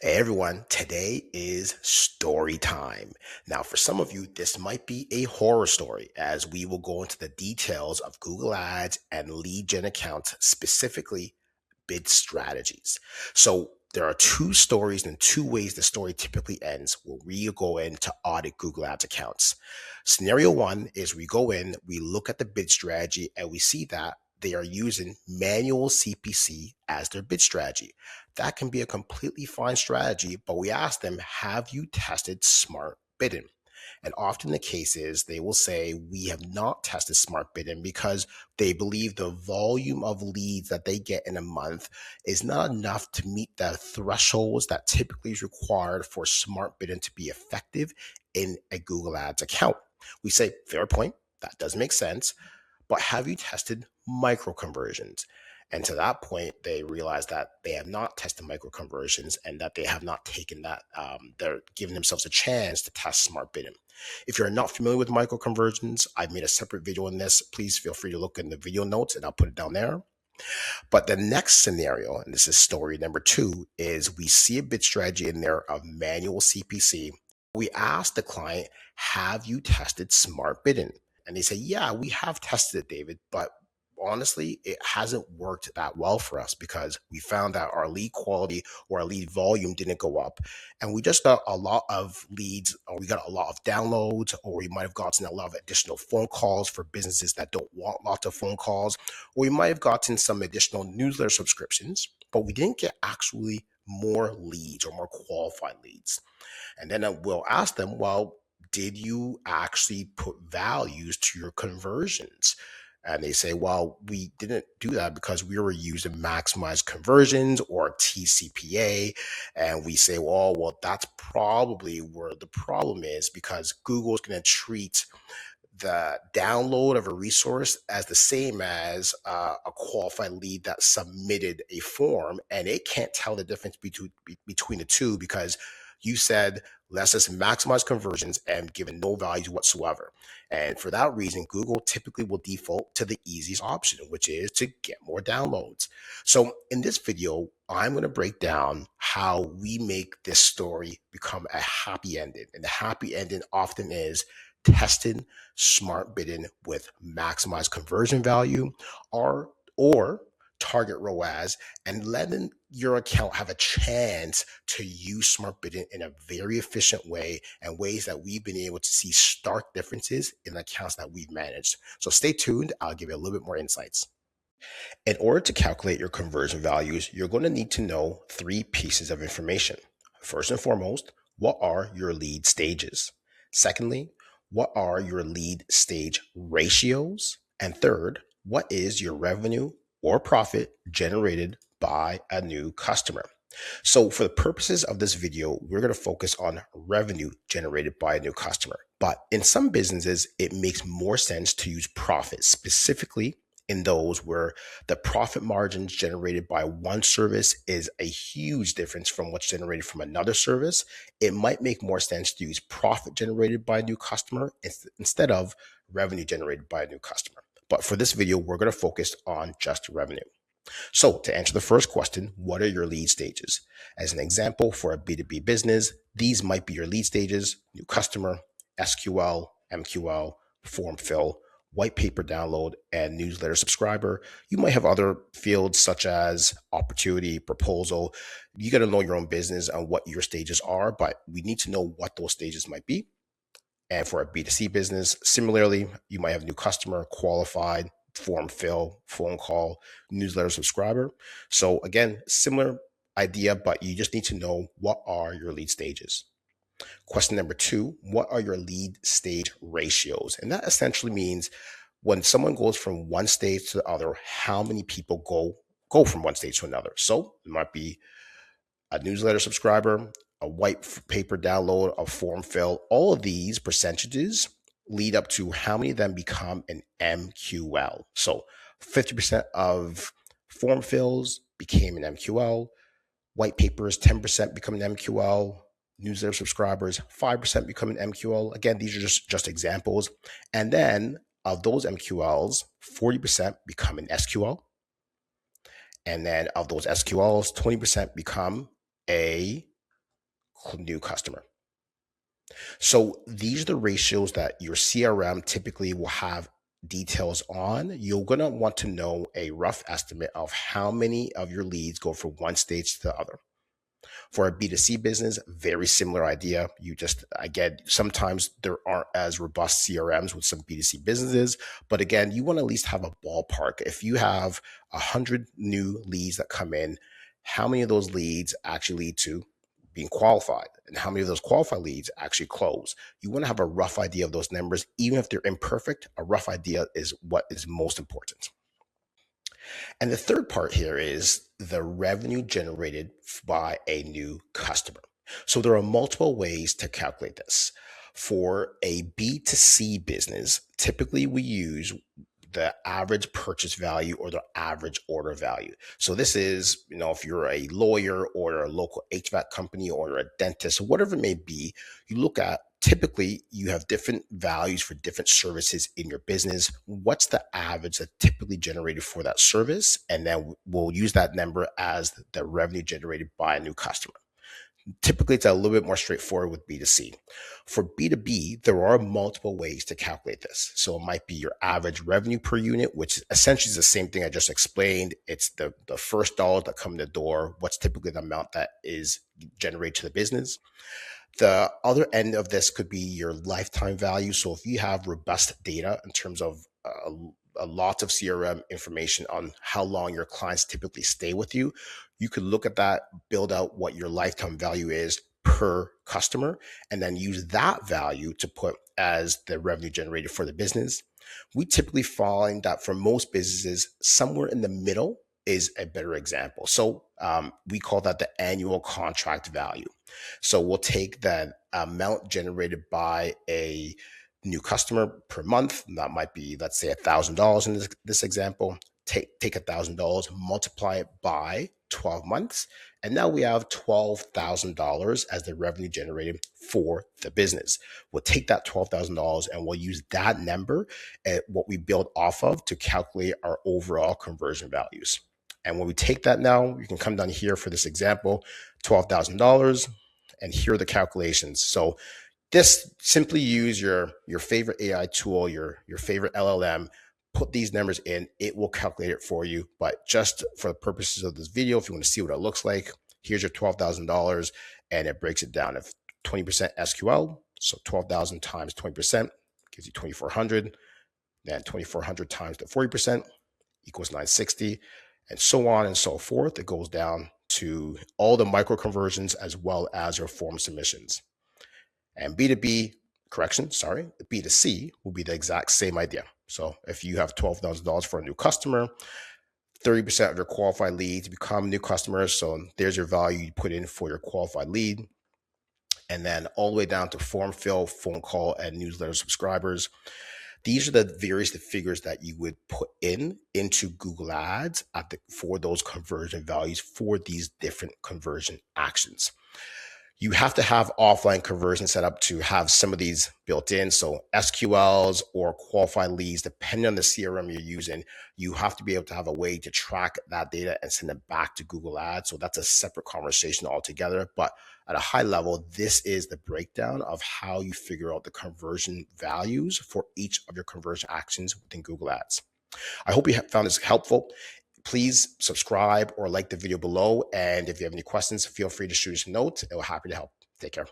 Hey everyone, today is story time. Now, for some of you, this might be a horror story as we will go into the details of Google Ads and lead gen accounts, specifically bid strategies. So, there are two stories and two ways the story typically ends where we go in to audit Google Ads accounts. Scenario one is we go in, we look at the bid strategy, and we see that they are using manual CPC as their bid strategy. That can be a completely fine strategy, but we ask them, have you tested smart bidding? And often the case is they will say, we have not tested smart bidding because they believe the volume of leads that they get in a month is not enough to meet the thresholds that typically is required for smart bidding to be effective in a Google Ads account. We say, fair point, that does make sense, but have you tested micro conversions? And to that point, they realize that they have not tested micro conversions and that they have not taken that, they're giving themselves a chance to test smart bidding. If you're not familiar with micro conversions, I've made a separate video on this. Please feel free to look in the video notes and I'll put it down there. But the next scenario, and this is story number two, is we see a bid strategy in there of manual CPC. We ask the client, have you tested smart bidding? And they say, yeah, we have tested it, David, but honestly, it hasn't worked that well for us because we found that our lead quality or our lead volume didn't go up. And we just got a lot of leads, or we got a lot of downloads, or we might have gotten a lot of additional phone calls for businesses that don't want lots of phone calls, or we might have gotten some additional newsletter subscriptions, but we didn't get actually more leads or more qualified leads. And then we'll ask them, well, did you actually put values to your conversions? And they say, well, we didn't do that because we were using maximize conversions or tCPA. And we say, well, that's probably where the problem is because Google is going to treat the download of a resource as the same as a qualified lead that submitted a form, and it can't tell the difference between the two because you said let's just maximize conversions and given no values whatsoever. And for that reason, Google typically will default to the easiest option, which is to get more downloads. So in this video, I'm going to break down how we make this story become a happy ending. And the happy ending often is testing smart bidding with maximized conversion value or target ROAS, and letting your account have a chance to use smart bidding in a very efficient way and ways that we've been able to see stark differences in the accounts that we've managed. So stay tuned. I'll give you a little bit more insights. In order to calculate your conversion values, you're going to need to know three pieces of information. First and foremost, what are your lead stages? Secondly, what are your lead stage ratios? And third, what is your revenue or profit generated by a new customer? So for the purposes of this video, we're going to focus on revenue generated by a new customer. But in some businesses, it makes more sense to use profit, specifically in those where the profit margins generated by one service is a huge difference from what's generated from another service. It might make more sense to use profit generated by a new customer instead of revenue generated by a new customer. But for this video, we're going to focus on just revenue. So to answer the first question, what are your lead stages? As an example, for a B2B business, these might be your lead stages: new customer, SQL, MQL, form fill, white paper download, and newsletter subscriber. You might have other fields such as opportunity, proposal. You got to know your own business and what your stages are, but we need to know what those stages might be. And for a B2C business, similarly, you might have new customer, qualified, form fill, phone call, newsletter subscriber. So again, similar idea, but you just need to know what are your lead stages. Question number two, what are your lead stage ratios? And that essentially means when someone goes from one stage to the other, how many people go from one stage to another. So it might be a newsletter subscriber, a white paper download, a form fill. All of these percentages lead up to how many of them become an MQL. So 50% of form fills became an MQL, white papers, 10% become an MQL, newsletter subscribers, 5% become an MQL. Again, these are just examples. And then of those MQLs, 40% become an SQL. And then of those SQLs, 20% become a new customer. So these are the ratios that your CRM typically will have details on. You're going to want to know a rough estimate of how many of your leads go from one stage to the other. For a B2C business, very similar idea. You just, again, sometimes there aren't as robust CRMs with some B2C businesses, but again, you want to at least have a ballpark. If you have 100 new leads that come in, how many of those leads actually lead to being qualified, and how many of those qualified leads actually close? You want to have a rough idea of those numbers. Even if they're imperfect, a rough idea is what is most important. And the third part here is the revenue generated by a new customer. So there are multiple ways to calculate this. For a B2C business, typically we use the average purchase value or the average order value. So this is, if you're a lawyer or a local HVAC company or a dentist, whatever it may be, you look at, typically you have different values for different services in your business. What's the average that typically generated for that service? And then we'll use that number as the revenue generated by a new customer. Typically, it's a little bit more straightforward with B2C. For B2B, there are multiple ways to calculate this. So it might be your average revenue per unit, which essentially is the same thing I just explained. It's the first dollars that come in the door. What's typically the amount that is generated to the business? The other end of this could be your lifetime value. So if you have robust data in terms of a lot of CRM information on how long your clients typically stay with you, you could look at that, build out what your lifetime value is per customer, and then use that value to put as the revenue generated for the business. We typically find that for most businesses, somewhere in the middle is a better example. So we call that the annual contract value. So we'll take the amount generated by a new customer per month. And that might be, let's say, $1,000 in this example. Take $1,000, multiply it by 12 months. And now we have $12,000 as the revenue generated for the business. We'll take that $12,000 and we'll use that number at what we build off of to calculate our overall conversion values. And when we take that now, you can come down here for this example, $12,000, and here are the calculations. So this, simply use your favorite AI tool, your favorite LLM, put these numbers in, it will calculate it for you. But just for the purposes of this video, if you want to see what it looks like, here's your $12,000 and it breaks it down. If 20% SQL, so 12,000 times 20% gives you 2,400. Then 2,400 times the 40% equals 960, and so on and so forth. It goes down to all the micro conversions as well as your form submissions. And B2C will be the exact same idea. So if you have $12,000 for a new customer, 30% of your qualified leads become new customers. So there's your value you put in for your qualified lead. And then all the way down to form fill, phone call, and newsletter subscribers. These are the various figures that you would put into Google Ads for those conversion values for these different conversion actions. You have to have offline conversion set up to have some of these built in. So SQLs or qualified leads, depending on the CRM you're using, you have to be able to have a way to track that data and send it back to Google Ads. So that's a separate conversation altogether. But at a high level, this is the breakdown of how you figure out the conversion values for each of your conversion actions within Google Ads. I hope you found this helpful. Please subscribe or like the video below. And if you have any questions, feel free to shoot us a note. We're happy to help. Take care.